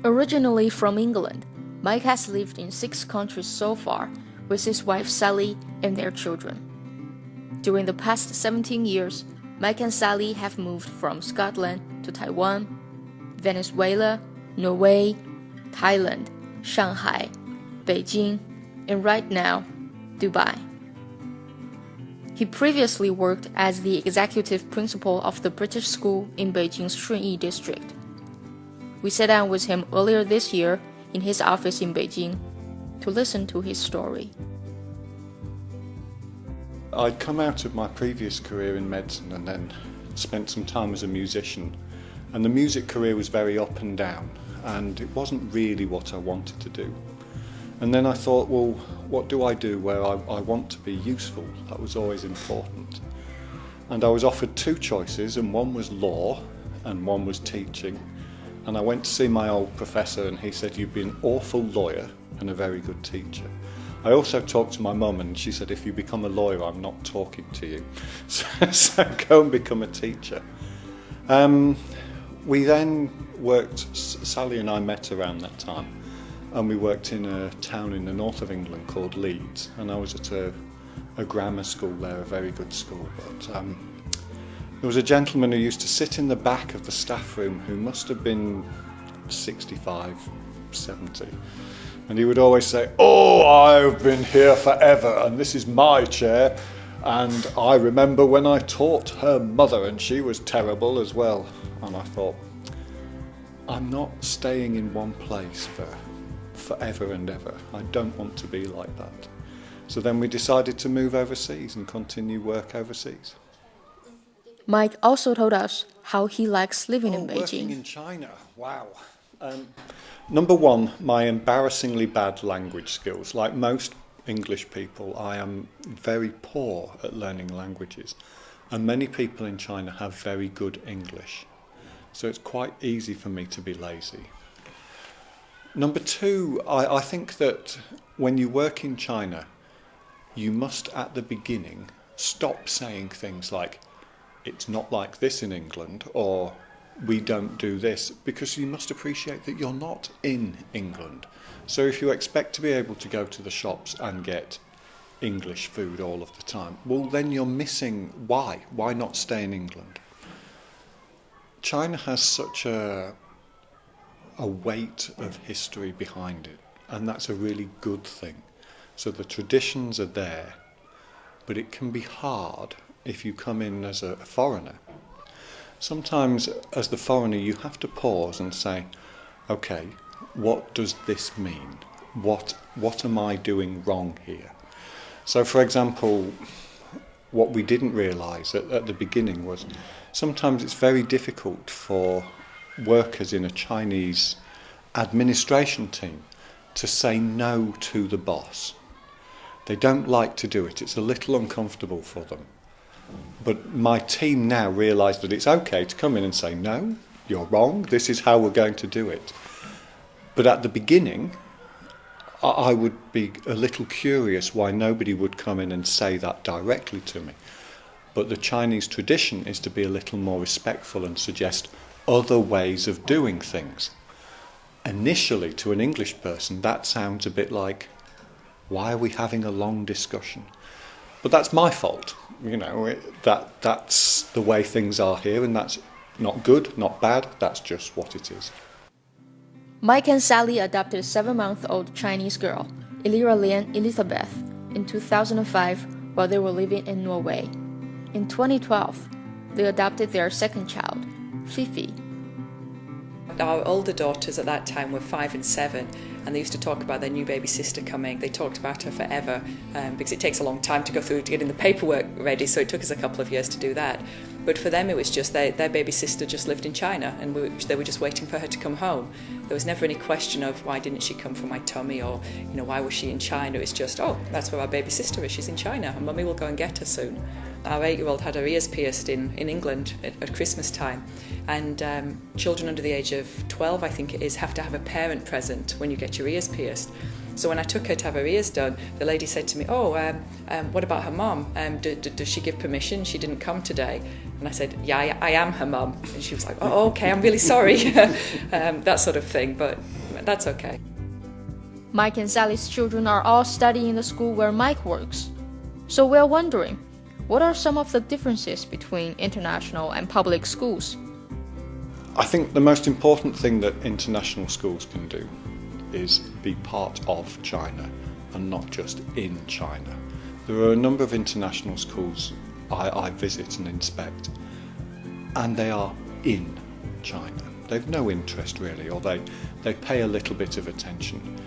Originally from England, Mike has lived in 6 countries so far with his wife Sally and their children. During the past 17 years, Mike and Sally have moved from Scotland to Taiwan, Venezuela, Norway, Thailand, Shanghai, Beijing, and right now, Dubai. He previously worked as the executive principal of the British school in Beijing's Shunyi district. We sat down with him earlier this year in his office in Beijing to listen to his story. I'd come out of my previous career in medicine and then spent some time as a musician, and the music career was very up and down, and it wasn't really what I wanted to do. And then I thought, well, what do I do where I want to be useful? That was always important. And I was offered 2 choices, and one was law and one was teaching. And I went to see my old professor and he said, you'd be an awful lawyer and a very good teacher. I also talked to my mum and she said, if you become a lawyer, I'm not talking to you. So go and become a teacher. We then worked, Sally and I met around that time, and we worked in a town in the north of England called Leeds, and I was at a grammar school there, a very good school. But there was a gentleman who used to sit in the back of the staff room who must have been 65, 70. And he would always say, oh, I've been here forever and this is my chair. And I remember when I taught her mother and she was terrible as well. And I thought, I'm not staying in one place for forever and ever. I don't want to be like that. So then we decided to move overseas and continue work overseas. Mike also told us how he likes living in Beijing. Working in China, wow. Number one, my embarrassingly bad language skills. Like most English people, I am very poor at learning languages. And many people in China have very good English. So it's quite easy for me to be lazy. Number two, I think that when you work in China, you must at the beginning stop saying things like, it's not like this in England, or we don't do this, because you must appreciate that you're not in England. So if you expect to be able to go to the shops and get English food all of the time, well then you're missing why. Why not stay in England? China has such a weight of history behind it, and that's a really good thing. So the traditions are there, but it can be hard if you come in as a foreigner. Sometimes as the foreigner you have to pause and say, okay, what does this mean? What am I doing wrong here? So for example, what we didn't realise at the beginning was sometimes it's very difficult for workers in a Chinese administration team to say no to the boss. They don't like to do it. It's a little uncomfortable for them. But my team now realise that it's okay to come in and say, no, you're wrong, this is how we're going to do it. But at the beginning, I would be a little curious why nobody would come in and say that directly to me. But the Chinese tradition is to be a little more respectful and suggest other ways of doing things. Initially, to an English person, that sounds a bit like, why are we having a long discussion? But that's my fault, you know, that's the way things are here, and that's not good, not bad, that's just what it is. Mike and Sally adopted a 7-month-old Chinese girl, Elira Lian Elizabeth, in 2005 while they were living in Norway. In 2012, they adopted their second child, Fifi. Our older daughters at that time were 5 and 7, and they used to talk about their new baby sister coming. They talked about her forever because it takes a long time to go through to getting the paperwork ready, so it took us a couple of years to do that. But for them it was just their baby sister just lived in China, and they were just waiting for her to come home. There was never any question of why didn't she come from my tummy, or why was she in China. It's just, oh, that's where our baby sister is, she's in China and Mummy will go and get her soon. Our 8-year-old had her ears pierced in England at Christmas time, and children under the age of 12, I think it is, have to have a parent present when you get your ears pierced. So when I took her to have her ears done, the lady said to me, what about her mum? Does she give permission? She didn't come today. And I said, yeah, I am her mum. And she was like, oh, okay, I'm really sorry. That sort of thing, but that's okay. Mike and Sally's children are all studying in the school where Mike works. So we're wondering, what are some of the differences between international and public schools? I think the most important thing that international schools can do is be part of China and not just in China. There are a number of international schools I visit and inspect, and they are in China. They've no interest really, or they pay a little bit of attention.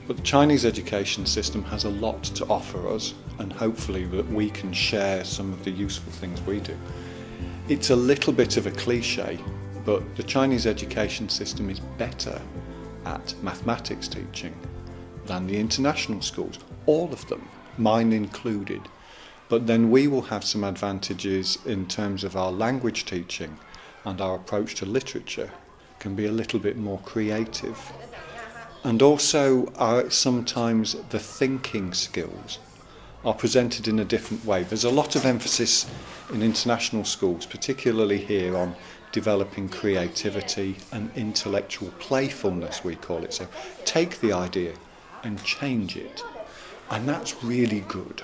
But the Chinese education system has a lot to offer us, and hopefully that we can share some of the useful things we do. It's a little bit of a cliche, but the Chinese education system is better at mathematics teaching than the international schools, all of them, mine included. But then we will have some advantages in terms of our language teaching, and our approach to literature can be a little bit more creative. And also sometimes the thinking skills are presented in a different way. There's a lot of emphasis in international schools, particularly here, on developing creativity and intellectual playfulness, we call it. So take the idea and change it, and that's really good.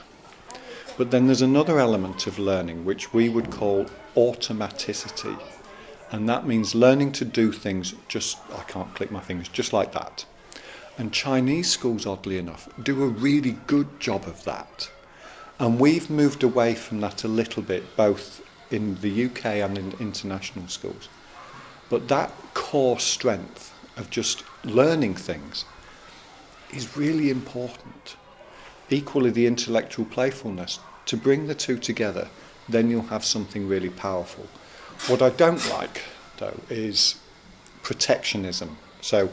But then there's another element of learning which we would call automaticity, and that means learning to do things I can't click my fingers, just like that. And Chinese schools, oddly enough, do a really good job of that. And we've moved away from that a little bit, both in the UK and in international schools. But that core strength of just learning things is really important. Equally, the intellectual playfulness, to bring the two together, then you'll have something really powerful. What I don't like, though, is protectionism. So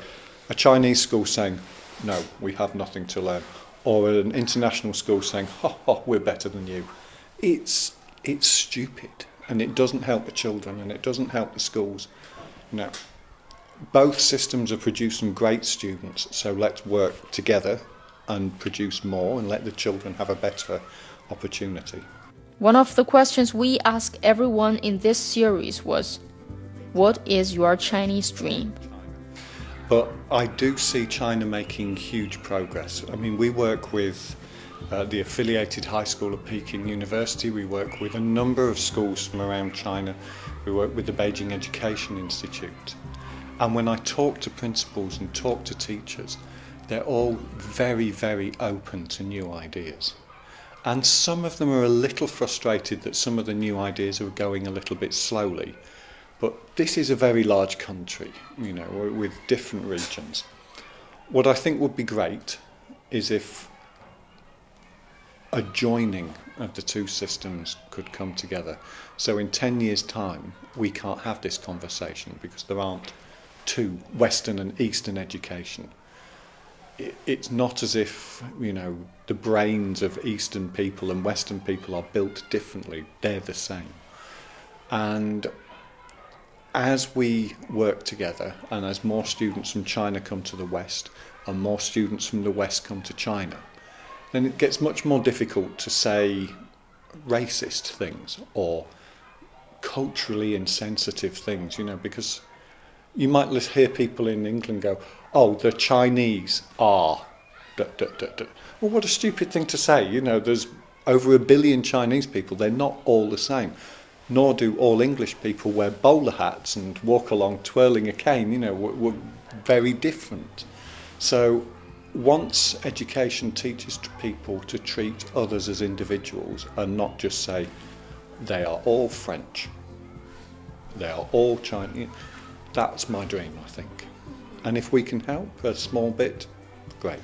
a Chinese school saying, no, we have nothing to learn, or an international school saying, we're better than you. It's stupid, and it doesn't help the children, and it doesn't help the schools. No, both systems are producing great students, so let's work together and produce more and let the children have a better opportunity. One of the questions we asked everyone in this series was, what is your Chinese dream? But I do see China making huge progress. I mean, we work with the affiliated high school at Peking University. We work with a number of schools from around China. We work with the Beijing Education Institute. And when I talk to principals and talk to teachers, they're all very, very open to new ideas. And some of them are a little frustrated that some of the new ideas are going a little bit slowly. But this is a very large country, with different regions. What I think would be great is if a joining of the two systems could come together. So in 10 years' time, we can't have this conversation because there aren't two, Western and Eastern education. It's not as if, the brains of Eastern people and Western people are built differently. They're the same. And as we work together, and as more students from China come to the West, and more students from the West come to China, then it gets much more difficult to say racist things or culturally insensitive things, because you might hear people in England go, oh, the Chinese are... Well, what a stupid thing to say. There's over 1 billion Chinese people. They're not all the same. Nor do all English people wear bowler hats and walk along twirling a cane. We're very different. So once education teaches people to treat others as individuals and not just say they are all French, they are all Chinese, that's my dream, I think. And if we can help a small bit, great.